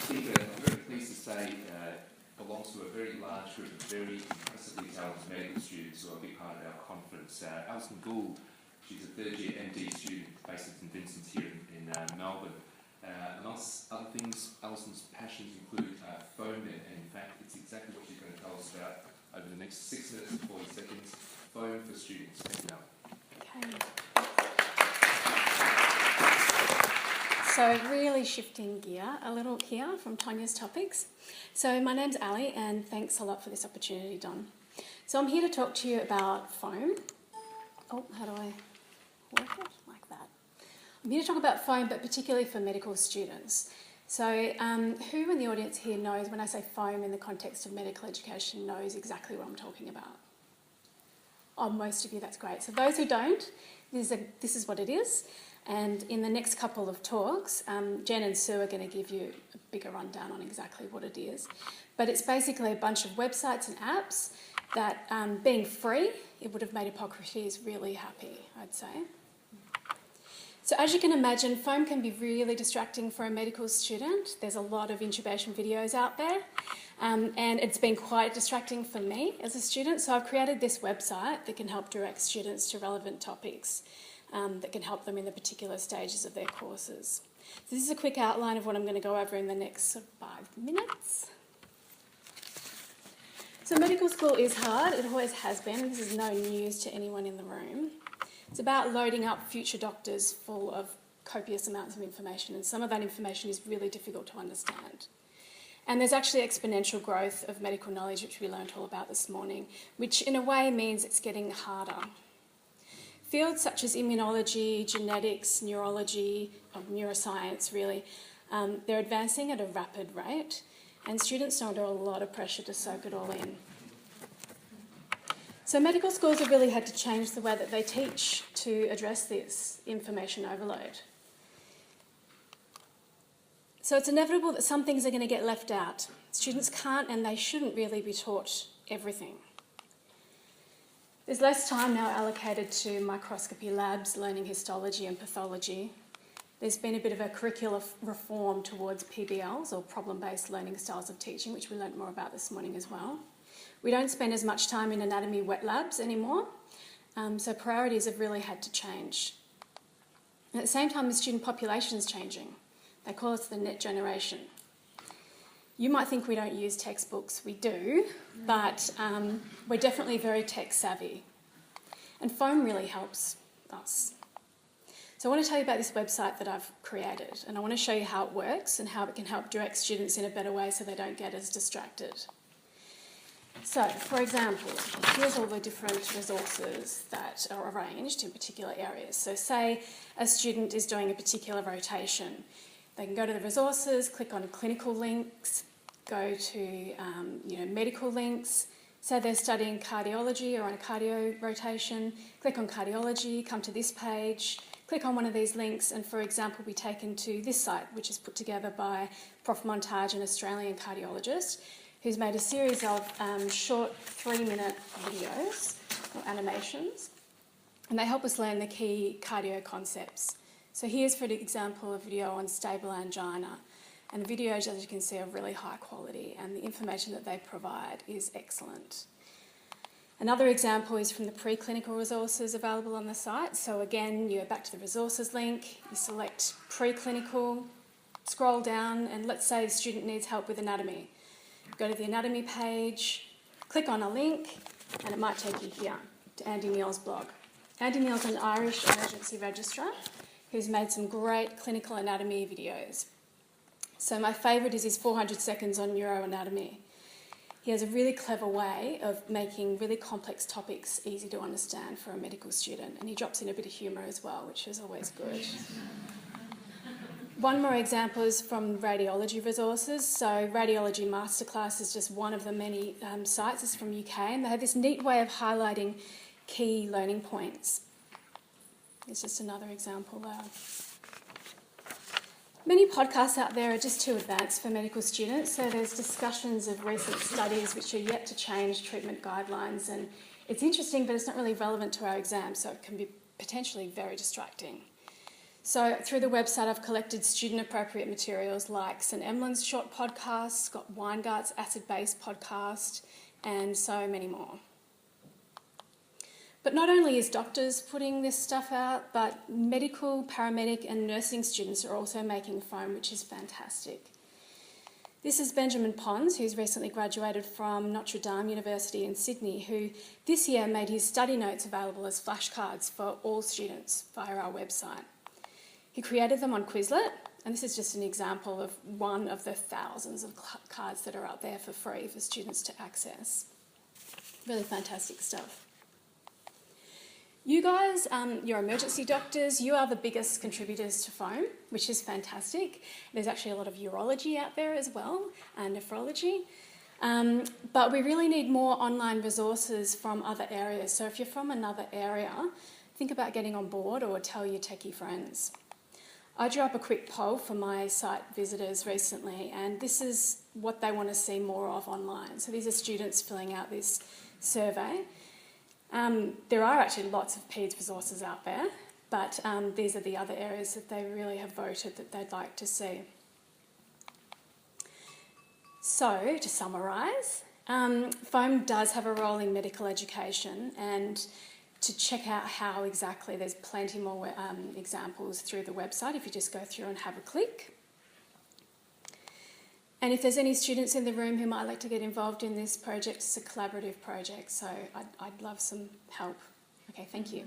speaker, I'm very pleased to say, belongs to a very large group of very impressively talented medical students who are a big part of our conference. Alison Gould, she's a third-year MD student based at St Vincent's here in Melbourne. Amongst other things, Alison's passions include foam, and in fact, it's exactly what she's going to tell us about over the next 6 minutes and 40 seconds. Foam for students. Thank you, Mel. Okay. So really shifting gear a little here from Tanya's topics. So my name's Ali, and thanks a lot for this opportunity, Don. So I'm here to talk to you about foam. Oh, how do I work it? Like that. I'm here to talk about foam, but particularly for medical students. So who in the audience here knows, when I say foam in the context of medical education, knows exactly what I'm talking about? Oh, most of you, that's great. So those who don't, this is what it is. And in the next couple of talks, Jen and Sue are going to give you a bigger rundown on exactly what it is. But it's basically a bunch of websites and apps that, being free, it would have made Hippocrates really happy, I'd say. So as you can imagine, foam can be really distracting for a medical student. There's a lot of intubation videos out there, and it's been quite distracting for me as a student. So I've created this website that can help direct students to relevant topics. That can help them in the particular stages of their courses. So this is a quick outline of what I'm going to go over in the next 5 minutes. So medical school is hard, it always has been, and this is no news to anyone in the room. It's about loading up future doctors full of copious amounts of information, and some of that information is really difficult to understand. And there's actually exponential growth of medical knowledge, which we learned all about this morning, which in a way means it's getting harder. Fields such as immunology, genetics, neurology, or neuroscience really, they're advancing at a rapid rate, and students are under a lot of pressure to soak it all in. So medical schools have really had to change the way that they teach to address this information overload. So it's inevitable that some things are going to get left out. Students can't and they shouldn't really be taught everything. There's less time now allocated to microscopy labs, learning histology and pathology. There's been a bit of a curricular reform towards PBLs, or problem-based learning styles of teaching, which we learnt more about this morning as well. We don't spend as much time in anatomy wet labs anymore, so priorities have really had to change. And at the same time, the student population is changing. They call us the net generation. You might think we don't use textbooks. We do, but we're definitely very tech savvy. And foam really helps us. So I want to tell you about this website that I've created, and I want to show you how it works and how it can help direct students in a better way so they don't get as distracted. So, for example, here's all the different resources that are arranged in particular areas. So say a student is doing a particular rotation. They can go to the resources, click on clinical links, go to medical links. Say they're studying cardiology or on a cardio rotation, click on cardiology, come to this page, click on one of these links and, for example, be taken to this site, which is put together by Prof Montage, an Australian cardiologist, who's made a series of short 3-minute videos or animations, and they help us learn the key cardio concepts. So here's, for example, a video on stable angina. And the videos, as you can see, are really high quality, and the information that they provide is excellent. Another example is from the preclinical resources available on the site. So again, you go back to the resources link, you select preclinical, scroll down, and let's say the student needs help with anatomy. Go to the anatomy page, click on a link, and it might take you here to Andy Neal's blog. Andy Neal's an Irish emergency registrar who's made some great clinical anatomy videos. So my favourite is his 400 seconds on neuroanatomy. He has a really clever way of making really complex topics easy to understand for a medical student, and he drops in a bit of humour as well, which is always good. One more example is from radiology resources. So Radiology Masterclass is just one of the many sites. It's from UK, and they have this neat way of highlighting key learning points. It's just another example there. Many podcasts out there are just too advanced for medical students, so there's discussions of recent studies which are yet to change treatment guidelines, and it's interesting, but it's not really relevant to our exam, so it can be potentially very distracting. So through the website, I've collected student-appropriate materials like St Emlyn's short podcast, Scott Weingart's acid-based podcast, and so many more. But not only is doctors putting this stuff out, but medical, paramedic and nursing students are also making foam, which is fantastic. This is Benjamin Pons, who's recently graduated from Notre Dame University in Sydney, who this year made his study notes available as flashcards for all students via our website. He created them on Quizlet, and this is just an example of one of the thousands of cards that are out there for free for students to access. Really fantastic stuff. You guys, your emergency doctors, you are the biggest contributors to foam, which is fantastic. There's actually a lot of urology out there as well, and nephrology. But we really need more online resources from other areas. So if you're from another area, think about getting on board or tell your techie friends. I drew up a quick poll for my site visitors recently, and this is what they want to see more of online. So these are students filling out this survey. There are actually lots of PEDS resources out there, but these are the other areas that they really have voted that they'd like to see. So, to summarise, foam does have a role in medical education, and to check out how exactly, there's plenty more examples through the website if you just go through and have a click. And if there's any students in the room who might like to get involved in this project, it's a collaborative project, so I'd love some help. Okay, thank you.